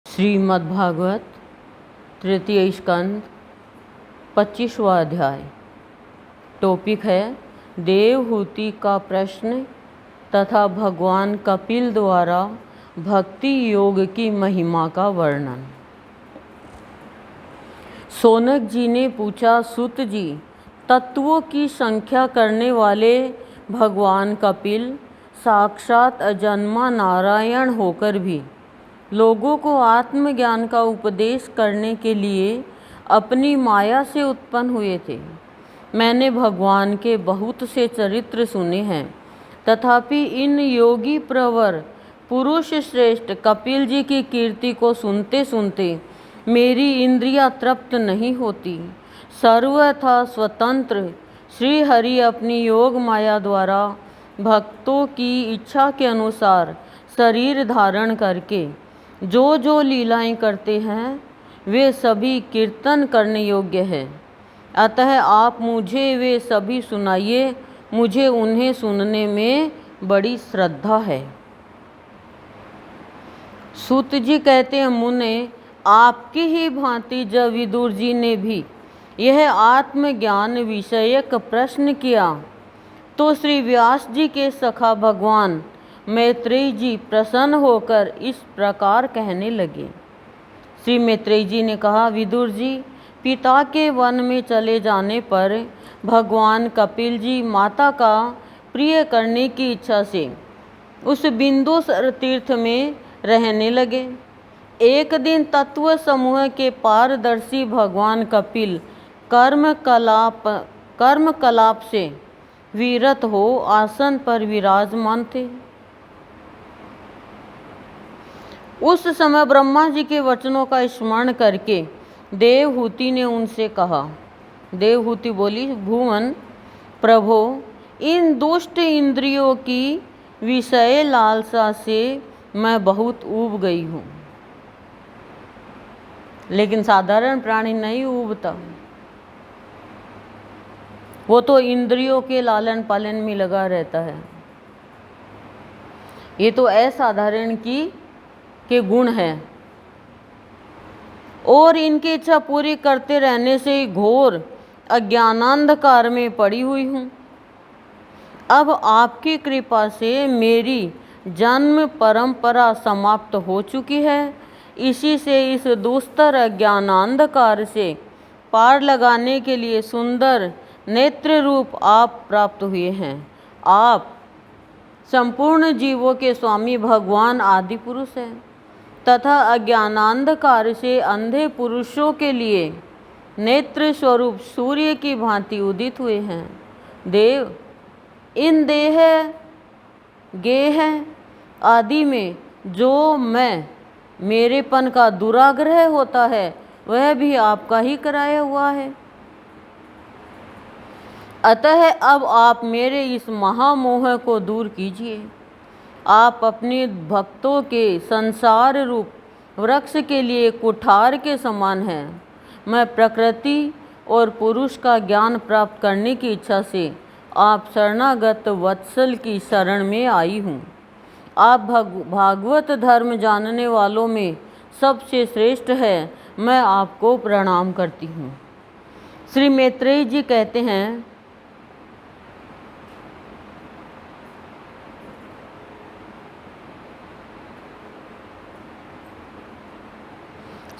श्रीमद्भागवत तृतीय स्कंद 25वां अध्याय। टॉपिक है देवहूति का प्रश्न तथा भगवान कपिल द्वारा भक्ति योग की महिमा का वर्णन। शौनक जी ने पूछा, सूत जी, तत्वों की संख्या करने वाले भगवान कपिल साक्षात अजन्मा नारायण होकर भी लोगों को आत्मज्ञान का उपदेश करने के लिए अपनी माया से उत्पन्न हुए थे। मैंने भगवान के बहुत से चरित्र सुने हैं, तथापि इन योगी प्रवर पुरुष श्रेष्ठ कपिल जी की कीर्ति को सुनते सुनते मेरी इंद्रियां तृप्त नहीं होती। सर्वथा स्वतंत्र श्री हरि अपनी योग माया द्वारा भक्तों की इच्छा के अनुसार शरीर धारण करके जो जो लीलाएं करते हैं वे सभी कीर्तन करने योग्य है। अतः आप मुझे वे सभी सुनाइए, मुझे उन्हें सुनने में बड़ी श्रद्धा है। सूत जी कहते हैं, मुने, आपकी ही भांति जब विदुर जी ने भी यह आत्मज्ञान विषयक प्रश्न किया तो श्री व्यास जी के सखा भगवान मैत्रेय जी प्रसन्न होकर इस प्रकार कहने लगे। श्री मैत्रेय जी ने कहा, विदुर जी, पिता के वन में चले जाने पर भगवान कपिल जी माता का प्रिय करने की इच्छा से उस बिंदुसर तीर्थ में रहने लगे। एक दिन तत्व समूह के पारदर्शी भगवान कपिल कर्म कलाप से विरत हो आसन पर विराजमान थे। उस समय ब्रह्मा जी के वचनों का स्मरण करके देवहूति ने उनसे कहा। देवहूति बोली, भुवन प्रभो, इन दुष्ट इंद्रियों की विषय लालसा से मैं बहुत ऊब गई हूँ। लेकिन साधारण प्राणी नहीं ऊबता, वो तो इंद्रियों के लालन पालन में लगा रहता है। ये तो असाधारण के गुण है और इनकी इच्छा पूरी करते रहने से घोर अज्ञानांधकार में पड़ी हुई हूँ। अब आपकी कृपा से मेरी जन्म परंपरा समाप्त हो चुकी है। इसी से इस दुस्तर अज्ञानांधकार से पार लगाने के लिए सुंदर नेत्र रूप आप प्राप्त हुए हैं। आप संपूर्ण जीवों के स्वामी भगवान आदि पुरुष हैं तथा अज्ञानांधकार से अंधे पुरुषों के लिए नेत्र स्वरूप सूर्य की भांति उदित हुए हैं। देव, इन देह गेह आदि में जो मेरेपन का दुराग्रह होता है वह भी आपका ही कराया हुआ है। अतः अब आप मेरे इस महामोह को दूर कीजिए। आप अपने भक्तों के संसार रूप वृक्ष के लिए कुठार के समान हैं। मैं प्रकृति और पुरुष का ज्ञान प्राप्त करने की इच्छा से आप शरणागत वत्सल की शरण में आई हूँ। आप भागवत धर्म जानने वालों में सबसे श्रेष्ठ है। मैं आपको प्रणाम करती हूँ। श्री मैत्रेय जी कहते हैं,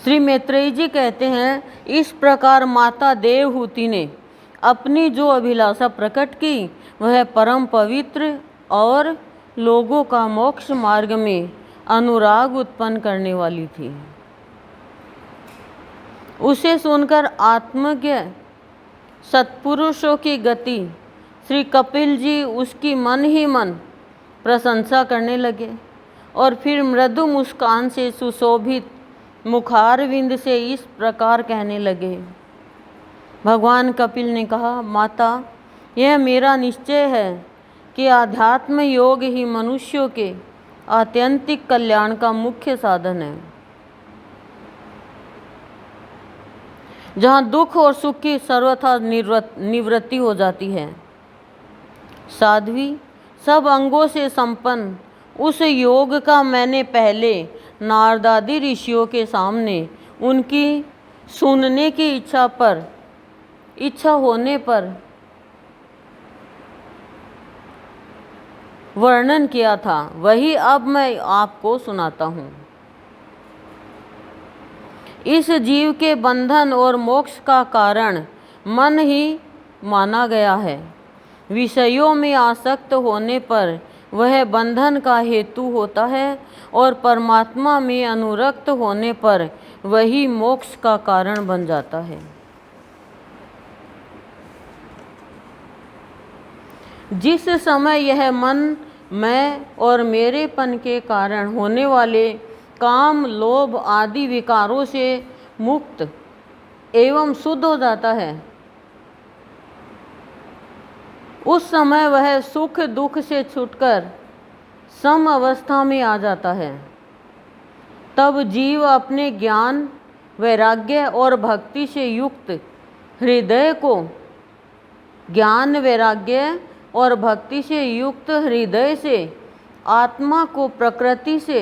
श्री मैत्रेय जी कहते हैं, इस प्रकार माता देवहूति ने अपनी जो अभिलाषा प्रकट की वह परम पवित्र और लोगों का मोक्ष मार्ग में अनुराग उत्पन्न करने वाली थी। उसे सुनकर आत्मज्ञ सत्पुरुषों की गति श्री कपिल जी उसकी मन ही मन प्रशंसा करने लगे और फिर मृदु मुस्कान से सुशोभित मुखारविंद से इस प्रकार कहने लगे। भगवान कपिल ने कहा, माता, यह मेरा निश्चय है कि आध्यात्म योग ही मनुष्यों के आत्यंतिक कल्याण का मुख्य साधन है। जहाँ दुख और सुख की सर्वथा निवृत्ति हो जाती है। साध्वी सब अंगों से संपन्न उस योग का मैंने पहले नारदादि ऋषियों के सामने उनकी सुनने की इच्छा होने पर वर्णन किया था, वही अब मैं आपको सुनाता हूँ। इस जीव के बंधन और मोक्ष का कारण मन ही माना गया है। विषयों में आसक्त होने पर वह बंधन का हेतु होता है और परमात्मा में अनुरक्त होने पर वही मोक्ष का कारण बन जाता है। जिस समय यह मन, मैं और मेरेपन के कारण होने वाले काम, लोभ आदि विकारों से मुक्त एवं शुद्ध हो जाता है, उस समय वह सुख दुख से छूटकर सम अवस्था में आ जाता है। तब जीव अपने ज्ञान, वैराग्य और भक्ति से युक्त हृदय को से आत्मा को प्रकृति से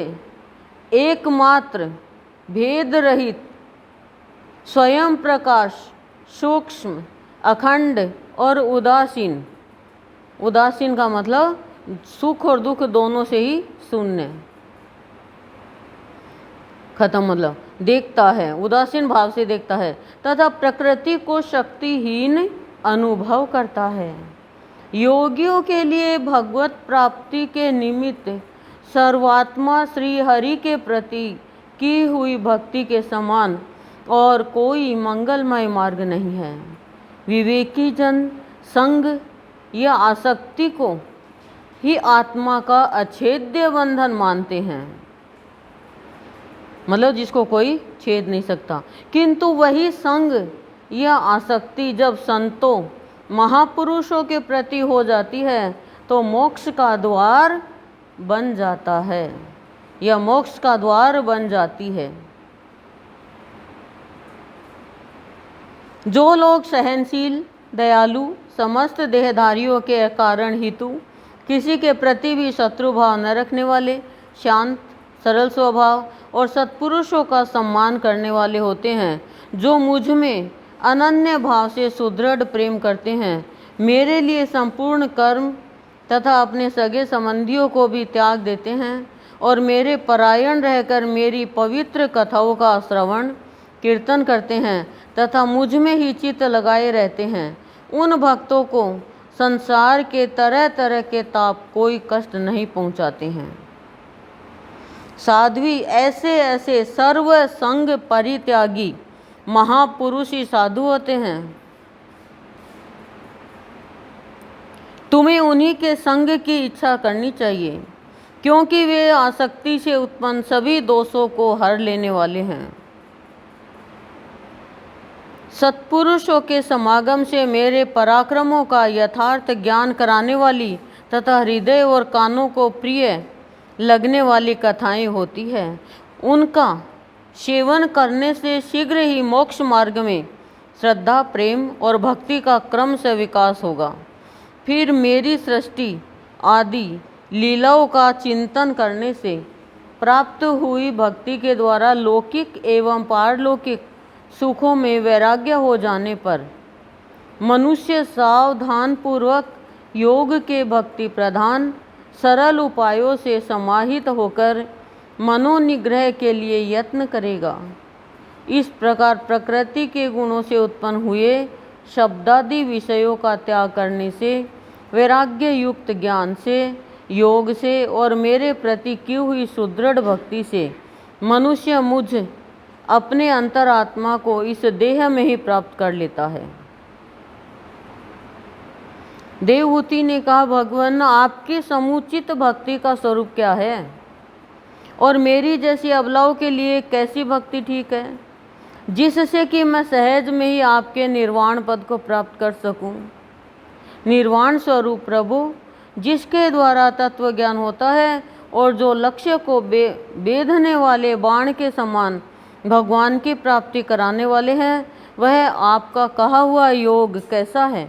एकमात्र भेद रहित स्वयं प्रकाश, सूक्ष्म, अखंड और उदासीन का मतलब सुख और दुख दोनों से ही शून्य, खत्म, मतलब देखता है, उदासीन भाव से देखता है तथा प्रकृति को शक्तिहीन अनुभव करता है। योगियों के लिए भगवत प्राप्ति के निमित्त सर्वात्मा श्री हरि के प्रति की हुई भक्ति के समान और कोई मंगलमय मार्ग नहीं है। विवेकी जन संग या आसक्ति को ही आत्मा का अछेद्य बंधन मानते हैं, मतलब जिसको कोई छेद नहीं सकता। किंतु वही संग या आसक्ति जब संतों, महापुरुषों के प्रति हो जाती है तो मोक्ष का द्वार बन जाता है या मोक्ष का द्वार बन जाती है। जो लोग सहनशील, दयालु, समस्त देहधारियों के कारण हितु, किसी के प्रति भी शत्रु भाव न रखने वाले, शांत, सरल स्वभाव और सत्पुरुषों का सम्मान करने वाले होते हैं, जो मुझ में अनन्य भाव से सुदृढ़ प्रेम करते हैं, मेरे लिए संपूर्ण कर्म तथा अपने सगे संबंधियों को भी त्याग देते हैं और मेरे परायण रहकर मेरी पवित्र कथाओं का श्रवण कीर्तन करते हैं तथा मुझ में ही चित्त लगाए रहते हैं, उन भक्तों को संसार के तरह तरह के ताप कोई कष्ट नहीं पहुंचाते हैं। साध्वी ऐसे सर्व संग परित्यागी महापुरुष ही साधु होते हैं। तुम्हें उन्हीं के संग की इच्छा करनी चाहिए, क्योंकि वे आसक्ति से उत्पन्न सभी दोषों को हर लेने वाले हैं। सत्पुरुषों के समागम से मेरे पराक्रमों का यथार्थ ज्ञान कराने वाली तथा हृदय और कानों को प्रिय लगने वाली कथाएं होती है। उनका सेवन करने से शीघ्र ही मोक्ष मार्ग में श्रद्धा, प्रेम और भक्ति का क्रम से विकास होगा। फिर मेरी सृष्टि आदि लीलाओं का चिंतन करने से प्राप्त हुई भक्ति के द्वारा लौकिक एवं पारलौकिक सुखों में वैराग्य हो जाने पर मनुष्य सावधानपूर्वक योग के भक्ति प्रधान सरल उपायों से समाहित होकर मनोनिग्रह के लिए यत्न करेगा। इस प्रकार प्रकृति के गुणों से उत्पन्न हुए शब्दादि विषयों का त्याग करने से, वैराग्य युक्त ज्ञान से, योग से और मेरे प्रति की हुई सुदृढ़ भक्ति से मनुष्य मुझ अपने अंतरात्मा को इस देह में ही प्राप्त कर लेता है। देवहूति ने कहा, भगवान आपकी समुचित भक्ति का स्वरूप क्या है और मेरी जैसी अबलाओं के लिए कैसी भक्ति ठीक है, जिससे कि मैं सहज में ही आपके निर्वाण पद को प्राप्त कर सकूं। निर्वाण स्वरूप प्रभु, जिसके द्वारा तत्व ज्ञान होता है और जो लक्ष्य को बेधने वाले बाण के समान भगवान की प्राप्ति कराने वाले हैं, वह आपका कहा हुआ योग कैसा है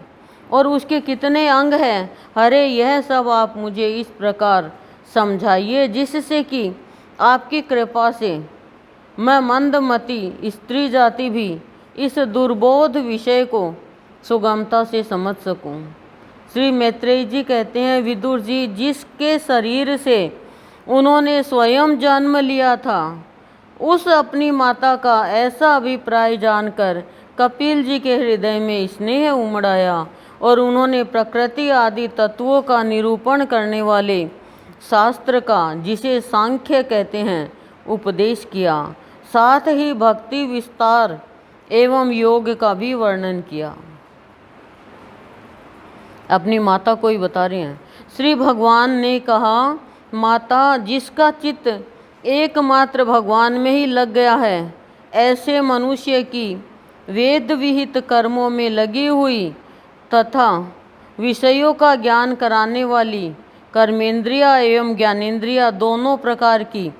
और उसके कितने अंग हैं। अरे यह सब आप मुझे इस प्रकार समझाइए, जिससे कि आपकी कृपा से मैं मंदमती स्त्री जाति भी इस दुर्बोध विषय को सुगमता से समझ सकूं। श्री मैत्रेयी जी कहते हैं, विदुर जी, जिसके शरीर से उन्होंने स्वयं जन्म लिया था, उस अपनी माता का ऐसा अभिप्राय जानकर कपिल जी के हृदय में स्नेह उमड़ आया और उन्होंने प्रकृति आदि तत्वों का निरूपण करने वाले शास्त्र का, जिसे सांख्य कहते हैं, उपदेश किया। साथ ही भक्ति विस्तार एवं योग का भी वर्णन किया। अपनी माता को ही बता रहे हैं। श्री भगवान ने कहा, माता, जिसका चित्त एकमात्र भगवान में ही लग गया है, ऐसे मनुष्य की वेद विहित कर्मों में लगी हुई तथा विषयों का ज्ञान कराने वाली कर्मेंद्रिया एवं ज्ञानेंद्रिया दोनों प्रकार की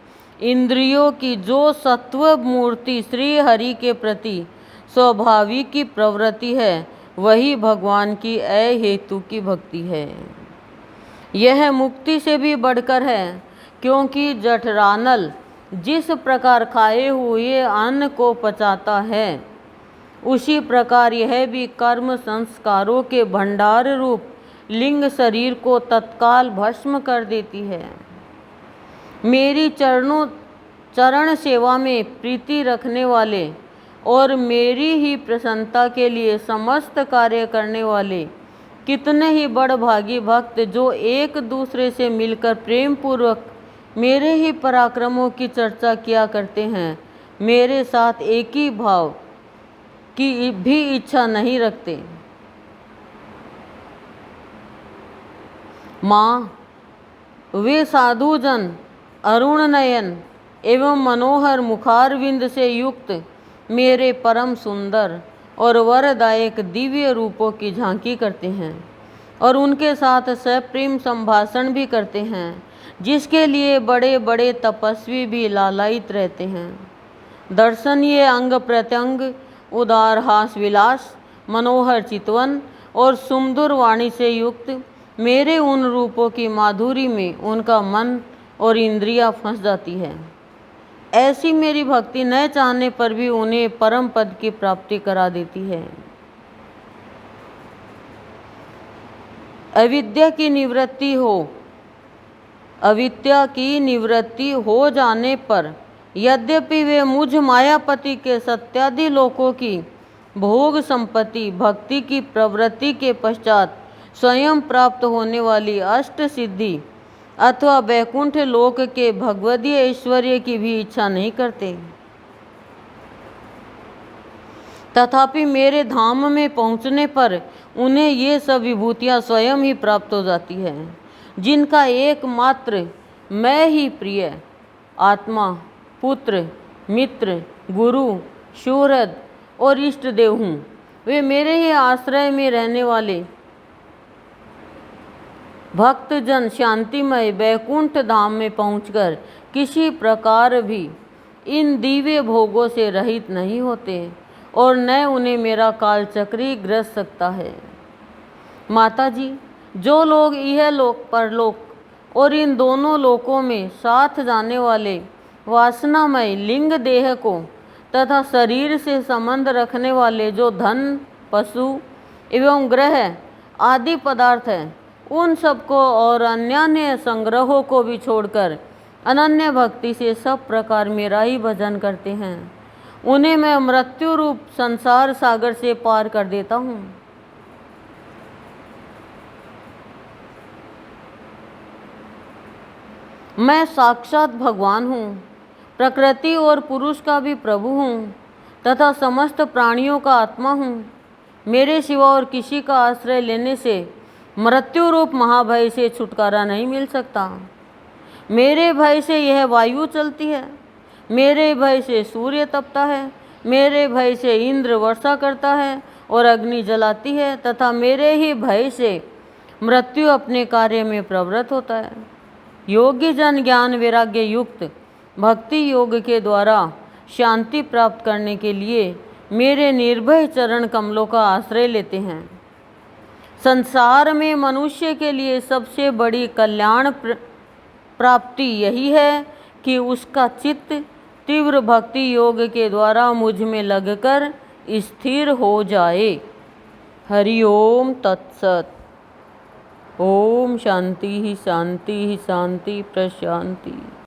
इंद्रियों की जो सत्व मूर्ति श्री हरि के प्रति स्वाभाविक की प्रवृत्ति है, वही भगवान की अहेतु की भक्ति है। यह मुक्ति से भी बढ़कर है, क्योंकि जठरानल जिस प्रकार खाए हुए अन्न को पचाता है, उसी प्रकार यह भी कर्म संस्कारों के भंडार रूप लिंग शरीर को तत्काल भस्म कर देती है। मेरी चरण सेवा में प्रीति रखने वाले और मेरी ही प्रसन्नता के लिए समस्त कार्य करने वाले कितने ही बड़भागी भक्त, जो एक दूसरे से मिलकर प्रेम पूर्वक मेरे ही पराक्रमों की चर्चा किया करते हैं, मेरे साथ एक ही भाव की भी इच्छा नहीं रखते। माँ, वे साधुजन अरुण नयन एवं मनोहर मुखारविंद से युक्त मेरे परम सुंदर और वरदायक दिव्य रूपों की झांकी करते हैं और उनके साथ सप्रेम संभाषण भी करते हैं, जिसके लिए बड़े बड़े तपस्वी भी लालायित रहते हैं। दर्शनीय अंग प्रत्यंग, उदार हास विलास, मनोहर चितवन और सुमधुर वाणी से युक्त मेरे उन रूपों की माधुरी में उनका मन और इंद्रियां फंस जाती है। ऐसी मेरी भक्ति न चाहने पर भी उन्हें परम पद की प्राप्ति करा देती है। अविद्या की निवृत्ति हो जाने पर यद्यपि वे मुझ मायापति के सत्यादि लोकों की भोग संपत्ति भक्ति की प्रवृत्ति के पश्चात स्वयं प्राप्त होने वाली अष्ट सिद्धि अथवा वैकुंठ लोक के भगवदीय ऐश्वर्य की भी इच्छा नहीं करते, तथापि मेरे धाम में पहुँचने पर उन्हें ये सब विभूतियाँ स्वयं ही प्राप्त हो जाती हैं, जिनका एकमात्र मैं ही प्रिय आत्मा, पुत्र, मित्र, गुरु, सुहृद और इष्ट देव हूँ। वे मेरे ही आश्रय में रहने वाले भक्तजन शांतिमय वैकुंठ धाम में पहुंचकर किसी प्रकार भी इन दिव्य भोगों से रहित नहीं होते और न उन्हें मेरा कालचक्री ग्रस सकता है। माता जी, जो लोग यह लोक परलोक और इन दोनों लोकों में साथ जाने वाले वासनामय लिंग देह को तथा शरीर से संबंध रखने वाले जो धन, पशु एवं ग्रह आदि पदार्थ हैं, उन सबको और अन्य संग्रहों को भी छोड़कर अनन्य भक्ति से सब प्रकार मेरा ही भजन करते हैं, उन्हें मैं मृत्यु रूप संसार सागर से पार कर देता हूँ। मैं साक्षात भगवान हूँ, प्रकृति और पुरुष का भी प्रभु हूँ तथा समस्त प्राणियों का आत्मा हूँ। मेरे सिवा और किसी का आश्रय लेने से मृत्यु रूप महाभय से छुटकारा नहीं मिल सकता। मेरे भय से यह वायु चलती है, मेरे भय से सूर्य तपता है, मेरे भय से इंद्र वर्षा करता है और अग्नि जलाती है तथा मेरे ही भय से मृत्यु अपने कार्य में प्रवृत्त होता है। योगी जन ज्ञान वैराग्य युक्त भक्ति योग के द्वारा शांति प्राप्त करने के लिए मेरे निर्भय चरण कमलों का आश्रय लेते हैं। संसार में मनुष्य के लिए सबसे बड़ी प्राप्ति यही है कि उसका चित्त तीव्र भक्ति योग के द्वारा मुझ में लगकर स्थिर हो जाए। हरि ओम तत्सत। ओम शांति ही शांति ही शांति प्रशांति।